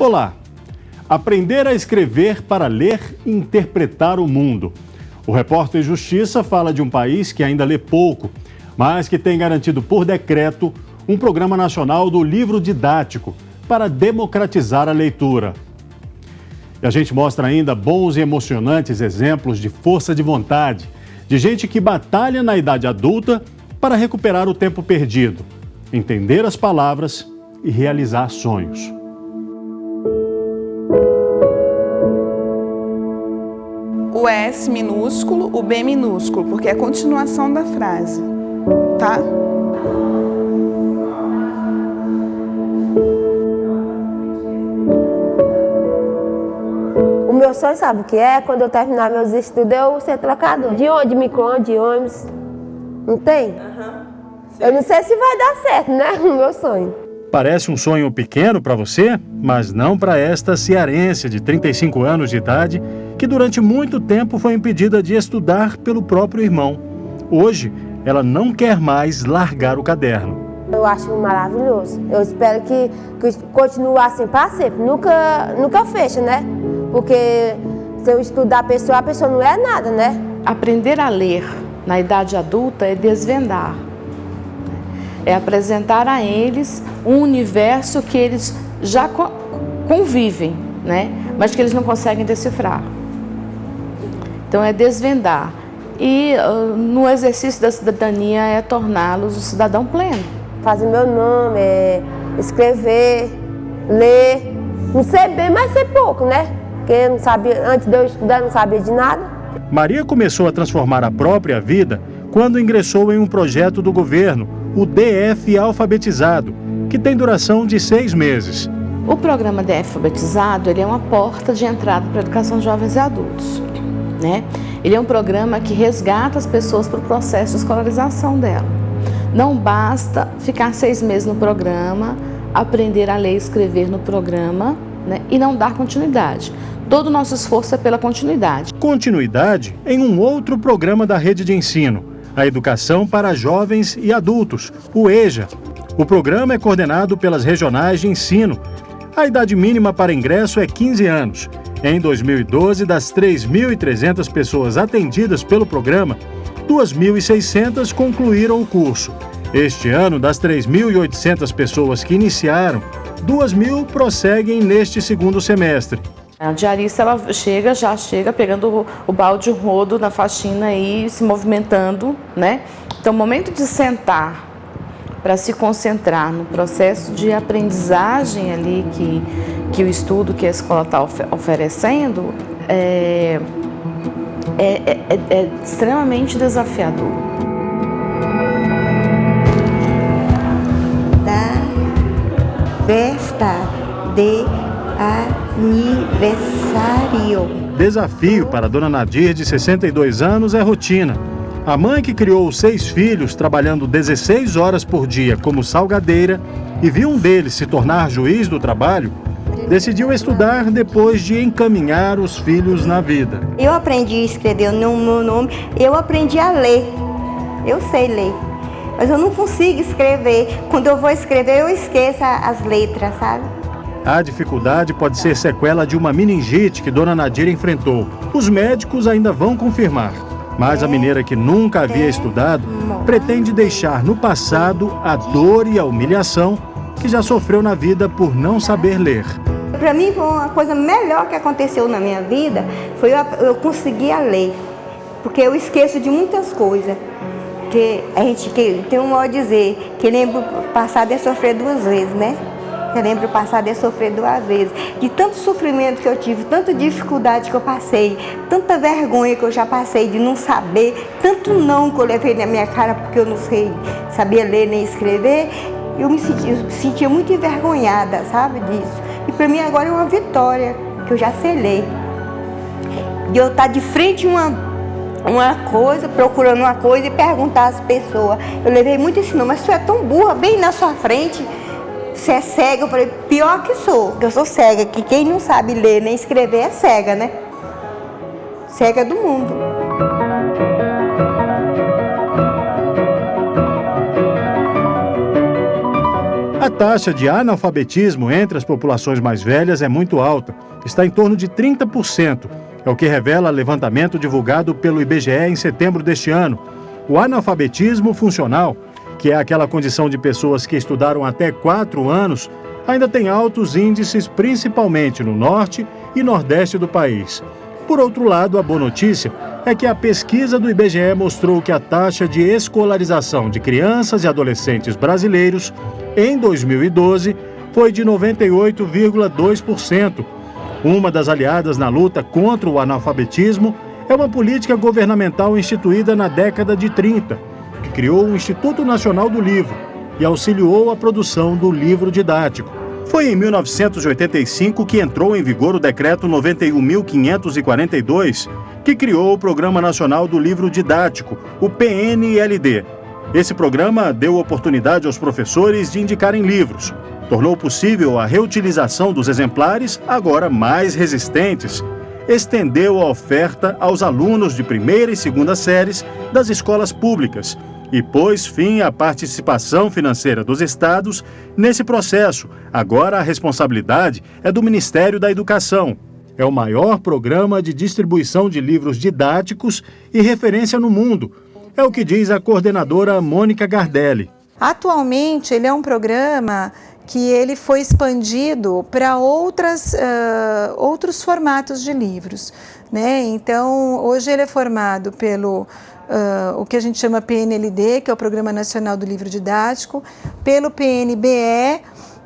Olá! Aprender a escrever para ler e interpretar o mundo. O Repórter Justiça fala de um país que ainda lê pouco, mas que tem garantido por decreto um programa nacional do livro didático para democratizar a leitura. E a gente mostra ainda bons e emocionantes exemplos de força de vontade, de gente que batalha na idade adulta para recuperar o tempo perdido, entender as palavras e realizar sonhos. O S minúsculo, o B minúsculo, porque é a continuação da frase, tá? O meu sonho, sabe o que é? Quando eu terminar meus estudos, eu ser trocador. De onde, micro-ondas, de ônibus. Não tem? Eu não sei se vai dar certo, né? O meu sonho. Parece um sonho pequeno para você, mas não para esta cearense de 35 anos de idade, que durante muito tempo foi impedida de estudar pelo próprio irmão. Hoje, ela não quer mais largar o caderno. Eu acho maravilhoso. Eu espero que continue assim para sempre. Nunca fecha, né? Porque se eu estudar a pessoa não é nada, né? Aprender a ler na idade adulta é desvendar. É apresentar a eles um universo que eles já convivem, né? Mas que eles não conseguem decifrar. Então é desvendar. E no exercício da cidadania é torná-los um cidadão pleno. Fazer meu nome, escrever, ler. Não sei bem, mas sei pouco, né? Porque não sabia, antes de eu estudar, não sabia de nada. Maria começou a transformar a própria vida quando ingressou em um projeto do governo, o DF Alfabetizado, que tem duração de 6 meses. O programa DF Alfabetizado ele é uma porta de entrada para a educação de jovens e adultos, né? Ele é um programa que resgata as pessoas para o processo de escolarização dela. Não basta ficar 6 meses no programa, aprender a ler e escrever no programa, né, e não dar continuidade. Todo o nosso esforço é pela continuidade. Continuidade em um outro programa da rede de ensino, a Educação para Jovens e Adultos, o EJA. O programa é coordenado pelas regionais de ensino. A idade mínima para ingresso é 15 anos. Em 2012, das 3.300 pessoas atendidas pelo programa, 2.600 concluíram o curso. Este ano, das 3.800 pessoas que iniciaram, 2.000 prosseguem neste segundo semestre. A diarista ela já chega pegando o balde, o rodo na faxina e se movimentando, né? Então, o momento de sentar para se concentrar no processo de aprendizagem ali que o estudo que a escola está oferecendo é extremamente desafiador. Da festa de aniversário. Desafio para a dona Nadir, de 62 anos, é rotina. A mãe que criou 6 filhos, trabalhando 16 horas por dia como salgadeira e viu um deles se tornar juiz do trabalho, decidiu estudar depois de encaminhar os filhos na vida. Eu aprendi a escrever no meu nome, eu aprendi a ler. Eu sei ler, mas eu não consigo escrever. Quando eu vou escrever, eu esqueço as letras, sabe? A dificuldade pode ser sequela de uma meningite que dona Nadir enfrentou. Os médicos ainda vão confirmar. Mas a mineira, que nunca havia estudado, pretende deixar no passado a dor e a humilhação que já sofreu na vida por não saber ler. Para mim, foi uma coisa melhor que aconteceu na minha vida, foi eu conseguir ler. Porque eu esqueço de muitas coisas. Que a gente tem um modo de dizer que lembra o passado é sofrer 2 vezes, né? Eu lembro o passado é sofrer 2 vezes. De tanto sofrimento que eu tive, tanta dificuldade que eu passei, tanta vergonha que eu já passei de não saber, tanto não que eu levei na minha cara porque eu não sabia ler nem escrever, eu me sentia muito envergonhada, sabe, disso. E para mim agora é uma vitória, que eu já sei ler. De eu estar de frente a uma coisa, procurando uma coisa e perguntar às pessoas. Eu levei muito esse nome, mas tu é tão burra, bem na sua frente. Você é cega? Eu falei, pior que sou, porque eu sou cega, que quem não sabe ler nem escrever é cega, né? Cega do mundo. A taxa de analfabetismo entre as populações mais velhas é muito alta, está em torno de 30%. É o que revela levantamento divulgado pelo IBGE em setembro deste ano. O analfabetismo funcional, que é aquela condição de pessoas que estudaram até 4 anos, ainda tem altos índices, principalmente no norte e nordeste do país. Por outro lado, a boa notícia é que a pesquisa do IBGE mostrou que a taxa de escolarização de crianças e adolescentes brasileiros em 2012 foi de 98,2%. Uma das aliadas na luta contra o analfabetismo é uma política governamental instituída na década de 30, que criou o Instituto Nacional do Livro e auxiliou a produção do livro didático. Foi em 1985 que entrou em vigor o Decreto 91.542, que criou o Programa Nacional do Livro Didático, o PNLD. Esse programa deu oportunidade aos professores de indicarem livros, tornou possível a reutilização dos exemplares, agora mais resistentes, estendeu a oferta aos alunos de primeira e segunda séries das escolas públicas e pôs fim à participação financeira dos estados nesse processo. Agora a responsabilidade é do Ministério da Educação. É o maior programa de distribuição de livros didáticos e referência no mundo. É o que diz a coordenadora Mônica Gardelli. Atualmente, ele é um programa que ele foi expandido para outros formatos de livros, né? Então, hoje ele é formado pelo o que a gente chama PNLD, que é o Programa Nacional do Livro Didático, pelo PNBE,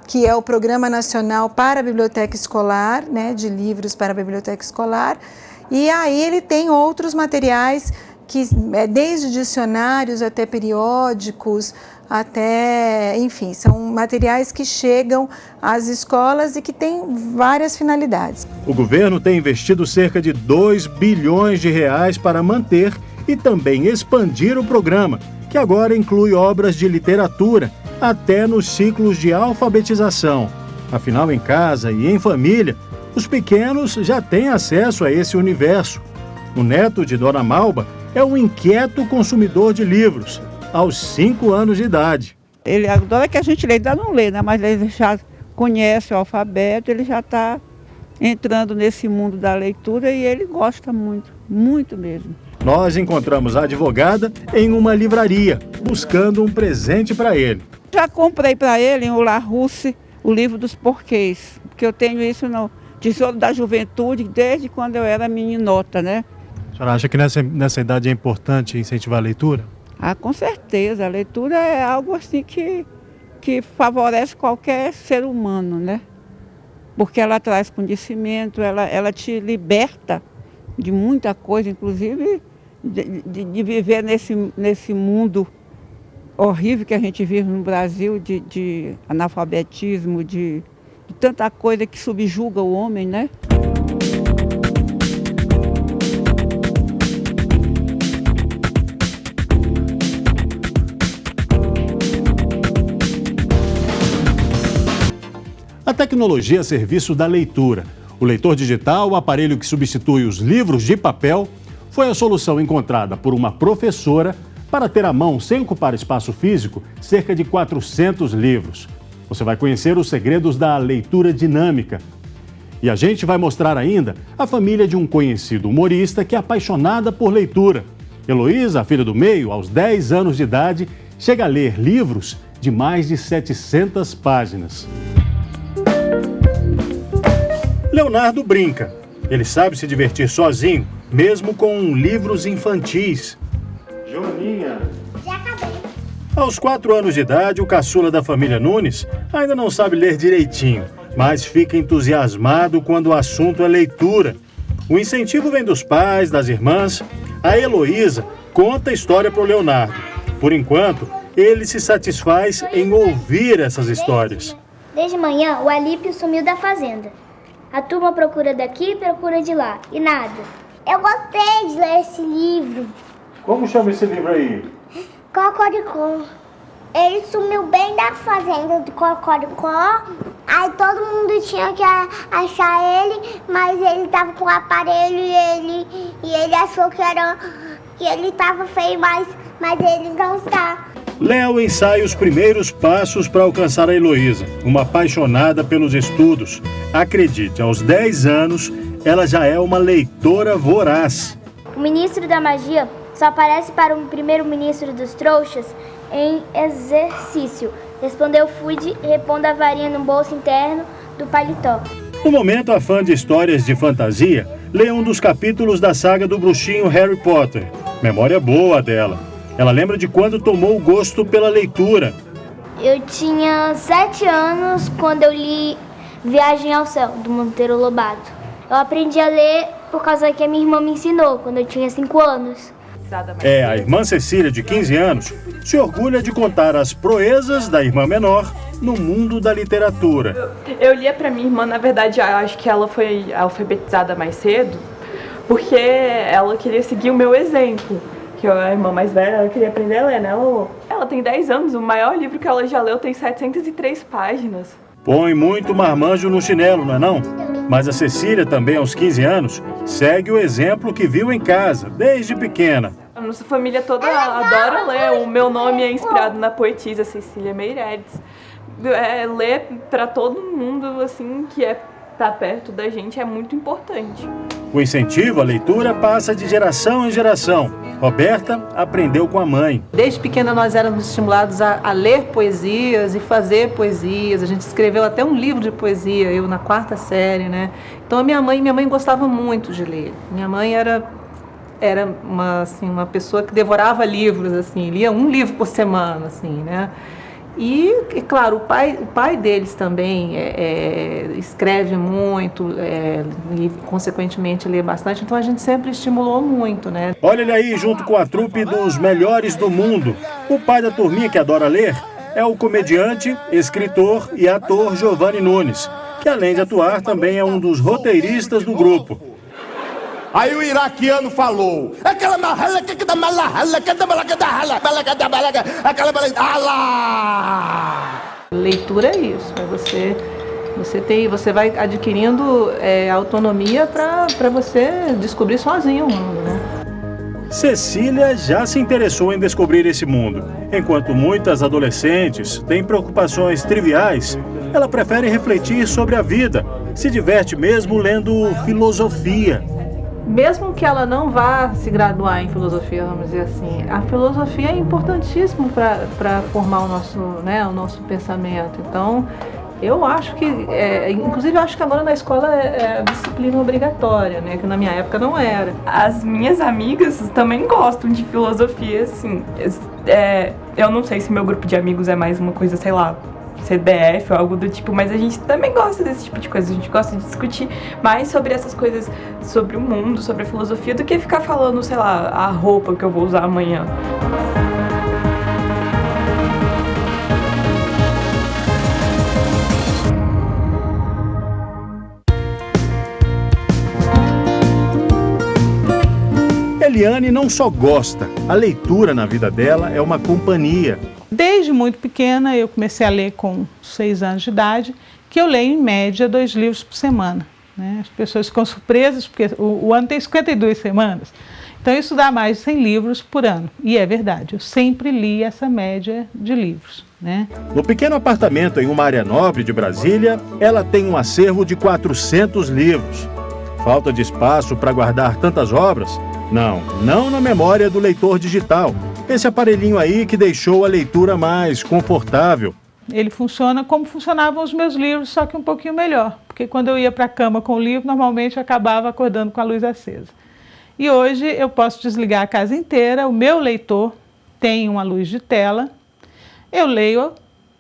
que é o Programa Nacional para a Biblioteca Escolar, né, de livros para a Biblioteca Escolar, e aí ele tem outros materiais, que desde dicionários até periódicos, até, enfim, são materiais que chegam às escolas e que têm várias finalidades. O governo tem investido cerca de 2 bilhões de reais para manter e também expandir o programa, que agora inclui obras de literatura, até nos ciclos de alfabetização. Afinal, em casa e em família, os pequenos já têm acesso a esse universo. O neto de Dona Malba é um inquieto consumidor de livros, aos 5 anos de idade. Ele adora que a gente lê, ainda não lê, né? Mas ele já conhece o alfabeto, ele já está entrando nesse mundo da leitura e ele gosta muito, muito mesmo. Nós encontramos a advogada em uma livraria, buscando um presente para ele. Já comprei para ele em Larousse o livro dos porquês, porque eu tenho isso no Tesouro da Juventude desde quando eu era meninota, né? A senhora acha que nessa idade é importante incentivar a leitura? Ah, com certeza. A leitura é algo assim que favorece qualquer ser humano, né? Porque ela traz conhecimento, ela te liberta de muita coisa, inclusive de viver nesse mundo horrível que a gente vive no Brasil, de analfabetismo, de tanta coisa que subjuga o homem, né? A tecnologia a serviço da leitura. O leitor digital, o aparelho que substitui os livros de papel, foi a solução encontrada por uma professora para ter à mão, sem ocupar espaço físico, cerca de 400 livros. Você vai conhecer os segredos da leitura dinâmica. E a gente vai mostrar ainda a família de um conhecido humorista que é apaixonada por leitura. Heloísa, a filha do meio, aos 10 anos de idade, chega a ler livros de mais de 700 páginas. Leonardo brinca. Ele sabe se divertir sozinho, mesmo com livros infantis. Joaninha. Já acabei. Aos 4 anos de idade, o caçula da família Nunes ainda não sabe ler direitinho, mas fica entusiasmado quando o assunto é leitura. O incentivo vem dos pais, das irmãs. A Heloísa conta a história para o Leonardo. Por enquanto, ele se satisfaz em ouvir essas histórias. Desde manhã, o Alípio sumiu da fazenda. A turma procura daqui e procura de lá, e nada. Eu gostei de ler esse livro. Como chama esse livro aí? Cocoricó. Ele sumiu bem da fazenda do Cocoricó. Aí todo mundo tinha que achar ele, mas ele tava com o aparelho e ele achou que ele tava feio, mas ele não está. Léo ensaia os primeiros passos para alcançar a Heloísa, uma apaixonada pelos estudos. Acredite, aos 10 anos, ela já é uma leitora voraz. O ministro da magia só aparece para o primeiro-ministro dos trouxas em exercício, respondeu Fudge, repondo a varinha no bolso interno do paletó. No momento, a fã de histórias de fantasia lê um dos capítulos da saga do bruxinho Harry Potter. Memória boa dela. Ela lembra de quando tomou o gosto pela leitura. Eu tinha 7 anos quando eu li Viagem ao Céu, do Monteiro Lobato. Eu aprendi a ler por causa que a minha irmã me ensinou, quando eu tinha 5 anos. A irmã Cecília, de 15 anos, se orgulha de contar as proezas da irmã menor no mundo da literatura. Eu lia para minha irmã, na verdade, acho que ela foi alfabetizada mais cedo, porque ela queria seguir o meu exemplo. Que a irmã mais velha, ela queria aprender a ler, né? Ela tem 10 anos, o maior livro que ela já leu tem 703 páginas. Põe muito marmanjo no chinelo, não é não? Mas a Cecília, também aos 15 anos, segue o exemplo que viu em casa, desde pequena. A nossa família toda adora ler. O meu nome é inspirado na poetisa Cecília Meirelles. Ler para todo mundo, assim, que tá perto da gente é muito importante. O incentivo à leitura passa de geração em geração. Roberta aprendeu com a mãe. Desde pequena nós éramos estimulados a ler poesias e fazer poesias. A gente escreveu até um livro de poesia, eu na 4ª série, né? Então a minha mãe gostava muito de ler. Minha mãe era uma pessoa que devorava livros, assim, lia um livro por semana, assim, né? E, claro, o pai deles também escreve muito e, consequentemente, lê bastante. Então, a gente sempre estimulou muito, né? Olha ele aí, junto com a trupe dos melhores do mundo. O pai da turminha que adora ler é o comediante, escritor e ator Giovanni Nunes, que, além de atuar, também é um dos roteiristas do grupo. Aí o iraquiano falou, leitura é isso, você vai adquirindo autonomia para você descobrir sozinho o mundo, né? Cecília já se interessou em descobrir esse mundo. Enquanto muitas adolescentes têm preocupações triviais, ela prefere refletir sobre a vida, se diverte mesmo lendo filosofia. Mesmo que ela não vá se graduar em filosofia, vamos dizer assim, a filosofia é importantíssima para formar o nosso pensamento. Então, eu acho que, inclusive eu acho que agora na escola é disciplina obrigatória, né? Que na minha época não era. As minhas amigas também gostam de filosofia, assim. Eu não sei se meu grupo de amigos é mais uma coisa, sei lá, CDF ou algo do tipo, mas a gente também gosta desse tipo de coisa. A gente gosta de discutir mais sobre essas coisas, sobre o mundo, sobre a filosofia, do que ficar falando, sei lá, a roupa que eu vou usar amanhã. Eliane não só gosta, a leitura na vida dela é uma companhia. Desde muito pequena, eu comecei a ler com 6 anos de idade, que eu leio em média 2 livros por semana, né? As pessoas ficam surpresas, porque o ano tem 52 semanas, então isso dá mais de 100 livros por ano. E é verdade, eu sempre li essa média de livros, né? No pequeno apartamento em uma área nobre de Brasília, ela tem um acervo de 400 livros. Falta de espaço para guardar tantas obras? Não na memória do leitor digital. Esse aparelhinho aí que deixou a leitura mais confortável. Ele funciona como funcionavam os meus livros, só que um pouquinho melhor. Porque quando eu ia para a cama com o livro, normalmente eu acabava acordando com a luz acesa. E hoje eu posso desligar a casa inteira, o meu leitor tem uma luz de tela, eu leio,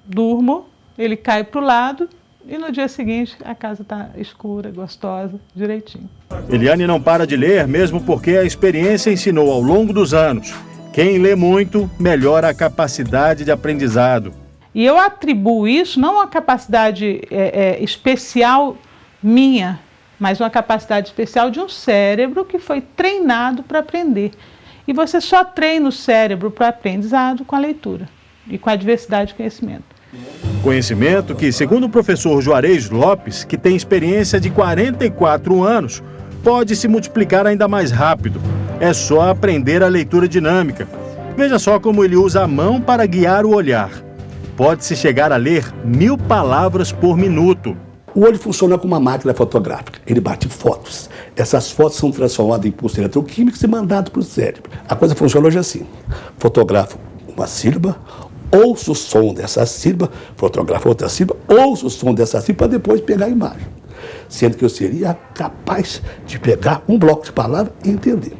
durmo, ele cai para o lado e no dia seguinte a casa está escura, gostosa, direitinho. Eliane não para de ler, mesmo porque a experiência ensinou ao longo dos anos. Quem lê muito, melhora a capacidade de aprendizado. E eu atribuo isso não a uma capacidade especial minha, mas uma capacidade especial de um cérebro que foi treinado para aprender. E você só treina o cérebro para aprendizado com a leitura e com a diversidade de conhecimento. Conhecimento que, segundo o professor Juarez Lopes, que tem experiência de 44 anos, pode se multiplicar ainda mais rápido. É só aprender a leitura dinâmica. Veja só como ele usa a mão para guiar o olhar. Pode-se chegar a ler 1000 palavras por minuto. O olho funciona como uma máquina fotográfica. Ele bate fotos. Essas fotos são transformadas em impulsos eletroquímicos e mandadas para o cérebro. A coisa funciona hoje assim. Fotografo uma sílaba, ouço o som dessa sílaba, fotografo outra sílaba, ouço o som dessa sílaba para depois pegar a imagem. Sendo que eu seria capaz de pegar um bloco de palavras e entender.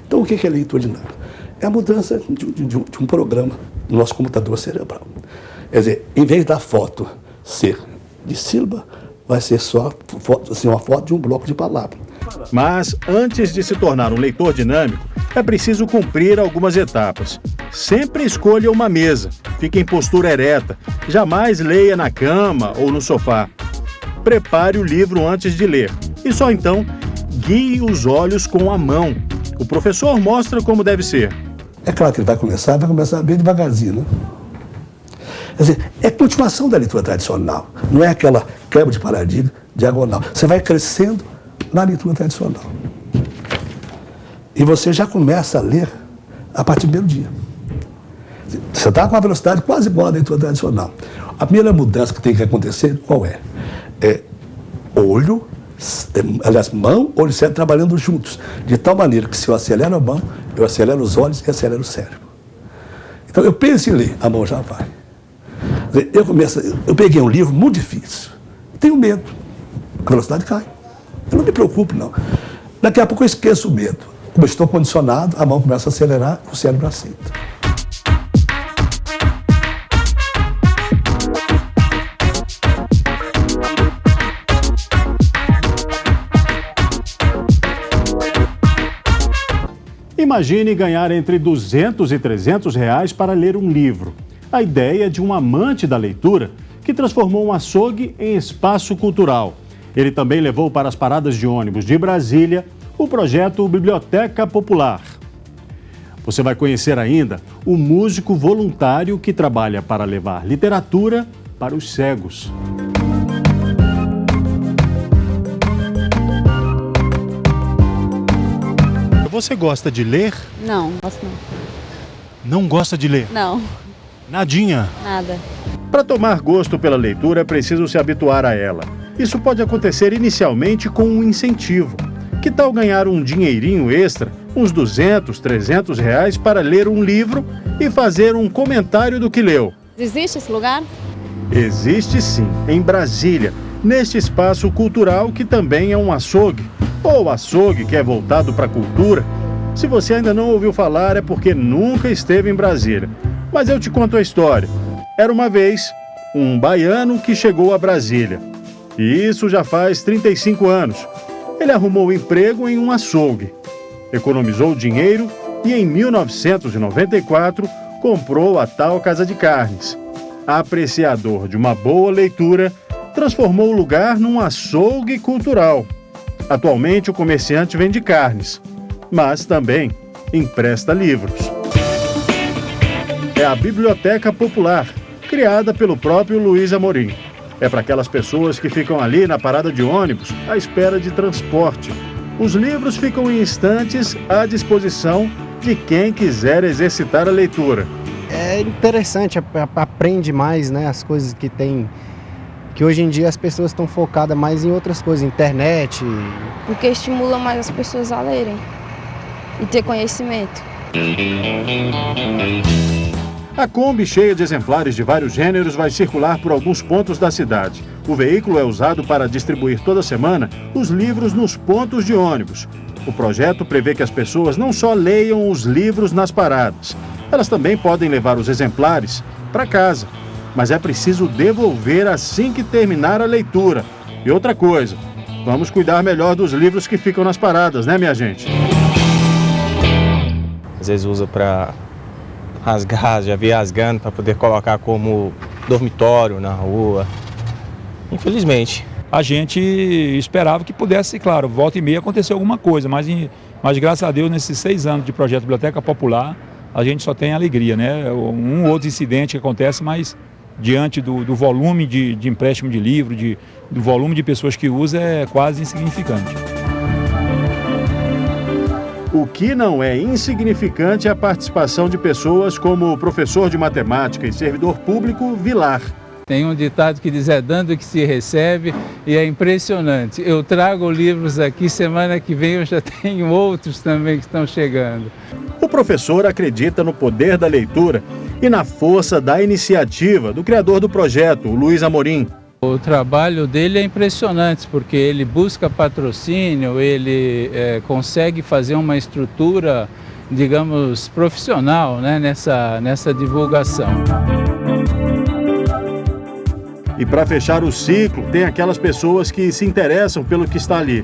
Então, o que é leitura dinâmica? É a mudança de um programa no nosso computador cerebral. Quer dizer, em vez da foto ser de sílaba, vai ser só uma foto de um bloco de palavras. Mas, antes de se tornar um leitor dinâmico, é preciso cumprir algumas etapas. Sempre escolha uma mesa, fique em postura ereta, jamais leia na cama ou no sofá. Prepare o livro antes de ler e só então guie os olhos com a mão. O professor mostra como deve ser. É claro que ele vai começar bem devagarzinho, né? Quer dizer, é continuação da leitura tradicional, não é aquela quebra de paradigma diagonal. Você vai crescendo na leitura tradicional. E você já começa a ler a partir do primeiro dia. Você está com uma velocidade quase igual à leitura tradicional. A primeira mudança que tem que acontecer, qual é? É olho, aliás, mão, olho e cérebro trabalhando juntos. De tal maneira que se eu acelero a mão, eu acelero os olhos e acelero o cérebro. Então eu penso em ler, a mão já vai. Eu peguei um livro muito difícil. Tenho medo. A velocidade cai. Eu não me preocupo, não. Daqui a pouco eu esqueço o medo. Como eu estou condicionado, a mão começa a acelerar e o cérebro aceita. Imagine ganhar entre 200 e 300 reais para ler um livro. A ideia é de um amante da leitura que transformou um açougue em espaço cultural. Ele também levou para as paradas de ônibus de Brasília o projeto Biblioteca Popular. Você vai conhecer ainda o músico voluntário que trabalha para levar literatura para os cegos. Você gosta de ler? Não, gosto não. Não gosta de ler? Não. Nadinha? Nada. Para tomar gosto pela leitura é preciso se habituar a ela. Isso pode acontecer inicialmente com um incentivo. Que tal ganhar um dinheirinho extra, uns 200, 300 reais para ler um livro e fazer um comentário do que leu? Existe esse lugar? Existe sim, em Brasília, neste espaço cultural que também é um açougue. Ou açougue que é voltado para a cultura. Se você ainda não ouviu falar é porque nunca esteve em Brasília. Mas eu te conto a história. Era uma vez um baiano que chegou a Brasília. E isso já faz 35 anos. Ele arrumou emprego em um açougue. Economizou dinheiro e em 1994 comprou a tal Casa de Carnes. Apreciador de uma boa leitura, transformou o lugar num açougue cultural. Atualmente o comerciante vende carnes, mas também empresta livros. É a Biblioteca Popular, criada pelo próprio Luiz Amorim. É para aquelas pessoas que ficam ali na parada de ônibus, à espera de transporte. Os livros ficam em estantes à disposição de quem quiser exercitar a leitura. É interessante, aprende mais, né, as coisas que tem, que hoje em dia as pessoas estão focadas mais em outras coisas, internet. Porque estimula mais as pessoas a lerem e ter conhecimento. A Kombi, cheia de exemplares de vários gêneros, vai circular por alguns pontos da cidade. O veículo é usado para distribuir toda semana os livros nos pontos de ônibus. O projeto prevê que as pessoas não só leiam os livros nas paradas, elas também podem levar os exemplares para casa. Mas é preciso devolver assim que terminar a leitura. E outra coisa, vamos cuidar melhor dos livros que ficam nas paradas, né, minha gente? Às vezes usa para rasgar, já vi rasgando para poder colocar como dormitório na rua. Infelizmente. A gente esperava que pudesse, claro, volta e meia acontecer alguma coisa, mas graças a Deus, nesses 6 anos de projeto Biblioteca Popular, a gente só tem alegria, né? Um outro incidente que acontece, mas diante do volume de empréstimo de livro, do volume de pessoas que usa, é quase insignificante. O que não é insignificante é a participação de pessoas como o professor de matemática e servidor público Vilar. Tem um ditado que diz: é dando que se recebe, e é impressionante. Eu trago livros aqui, semana que vem eu já tenho outros também que estão chegando. O professor acredita no poder da leitura e na força da iniciativa do criador do projeto, o Luiz Amorim. O trabalho dele é impressionante, porque ele busca patrocínio, ele consegue fazer uma estrutura, digamos, profissional, né, nessa divulgação. E para fechar o ciclo, tem aquelas pessoas que se interessam pelo que está ali.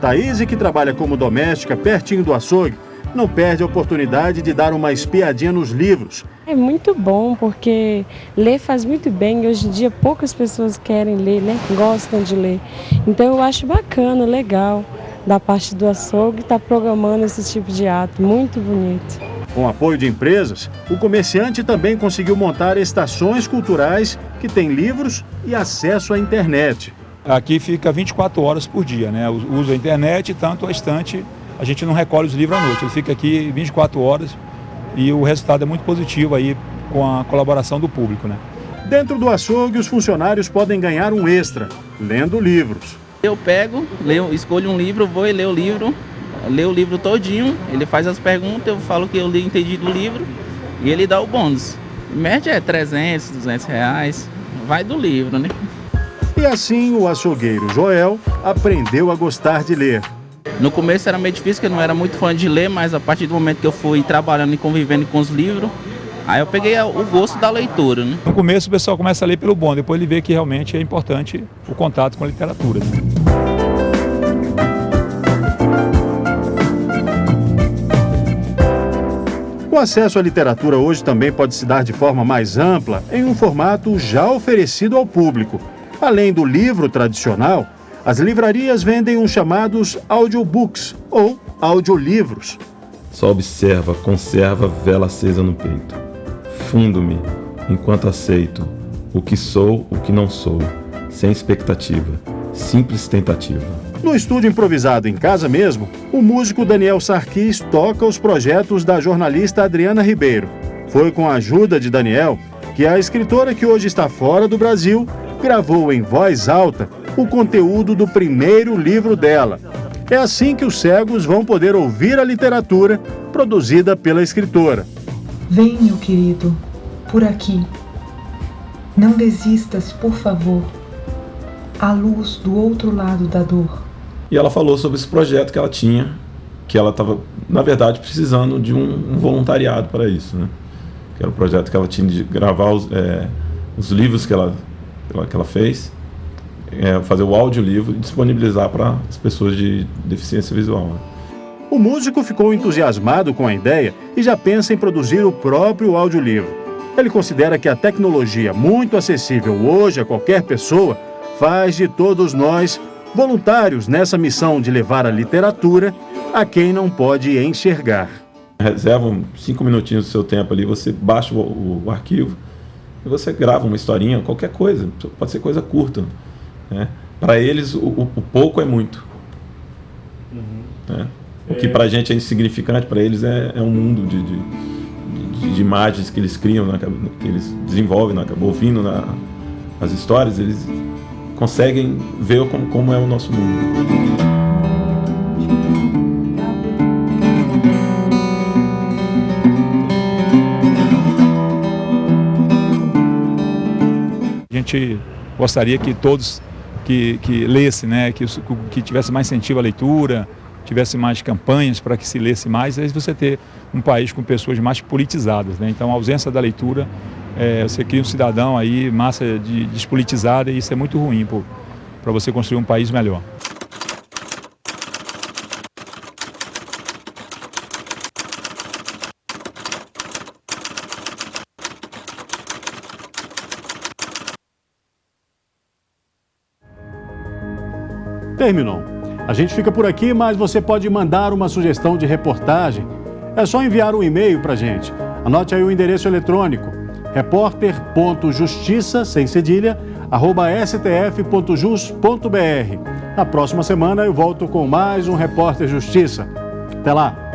Thaís, que trabalha como doméstica pertinho do açougue, não perde a oportunidade de dar uma espiadinha nos livros. É muito bom, porque ler faz muito bem. Hoje em dia poucas pessoas querem ler, né? Gostam de ler. Então eu acho bacana, legal, da parte do açougue, estar programando esse tipo de ato. Muito bonito. Com apoio de empresas, o comerciante também conseguiu montar estações culturais que têm livros e acesso à internet. Aqui fica 24 horas por dia, né? Usa a internet, tanto a estante, a gente não recolhe os livros à noite. Ele fica aqui 24 horas e o resultado é muito positivo aí com a colaboração do público, né? Dentro do açougue, os funcionários podem ganhar um extra, lendo livros. Eu pego, escolho um livro, vou e leio o livro todinho, ele faz as perguntas, eu falo que eu entendi do livro e ele dá o bônus. Em média é 300, 200 reais, vai do livro, né? E assim o açougueiro Joel aprendeu a gostar de ler. No começo era meio difícil, porque eu não era muito fã de ler, mas a partir do momento que eu fui trabalhando e convivendo com os livros, aí eu peguei o gosto da leitura, né? No começo o pessoal começa a ler pelo bom, depois ele vê que realmente é importante o contato com a literatura, né? O acesso à literatura hoje também pode se dar de forma mais ampla em um formato já oferecido ao público. Além do livro tradicional, as livrarias vendem os chamados audiobooks ou audiolivros. Só observa, conserva vela acesa no peito. Fundo-me enquanto aceito o que sou, o que não sou, sem expectativa, simples tentativa. No estúdio improvisado em casa mesmo, o músico Daniel Sarquis toca os projetos da jornalista Adriana Ribeiro. Foi com a ajuda de Daniel que a escritora, que hoje está fora do Brasil, gravou em voz alta o conteúdo do primeiro livro dela. É assim que os cegos vão poder ouvir a literatura produzida pela escritora. Vem, meu querido, por aqui. Não desistas, por favor. Há luz do outro lado da dor. E ela falou sobre esse projeto que ela tinha, que ela estava, na verdade, precisando de um voluntariado para isso, né? Que era o projeto que ela tinha de gravar os livros que ela fez, fazer o audiolivro e disponibilizar para as pessoas de deficiência visual, né? O músico ficou entusiasmado com a ideia e já pensa em produzir o próprio audiolivro. Ele considera que a tecnologia, muito acessível hoje a qualquer pessoa, faz de todos nós voluntários nessa missão de levar a literatura a quem não pode enxergar. Reserva 5 minutinhos do seu tempo ali, você baixa o arquivo e você grava uma historinha, qualquer coisa, pode ser coisa curta, né? Para eles, o pouco é muito. Né? O que para a gente é insignificante, para eles é um mundo de imagens que eles criam, né? Que eles desenvolvem, né? Ouvindo as histórias, eles conseguem ver como é o nosso mundo. A gente gostaria que todos que lessem, né, que tivesse mais incentivo à leitura, tivesse mais campanhas para que se lesse mais, aí você ter um país com pessoas mais politizadas, né? Então a ausência da leitura, você cria um cidadão aí, massa despolitizada, e isso é muito ruim para você construir um país melhor. Terminou. A gente fica por aqui, mas você pode mandar uma sugestão de reportagem. É só enviar um e-mail para a gente. Anote aí o endereço eletrônico: repórter.justiça, sem cedilha, @stf.jus.br. Na próxima semana eu volto com mais um Repórter Justiça. Até lá!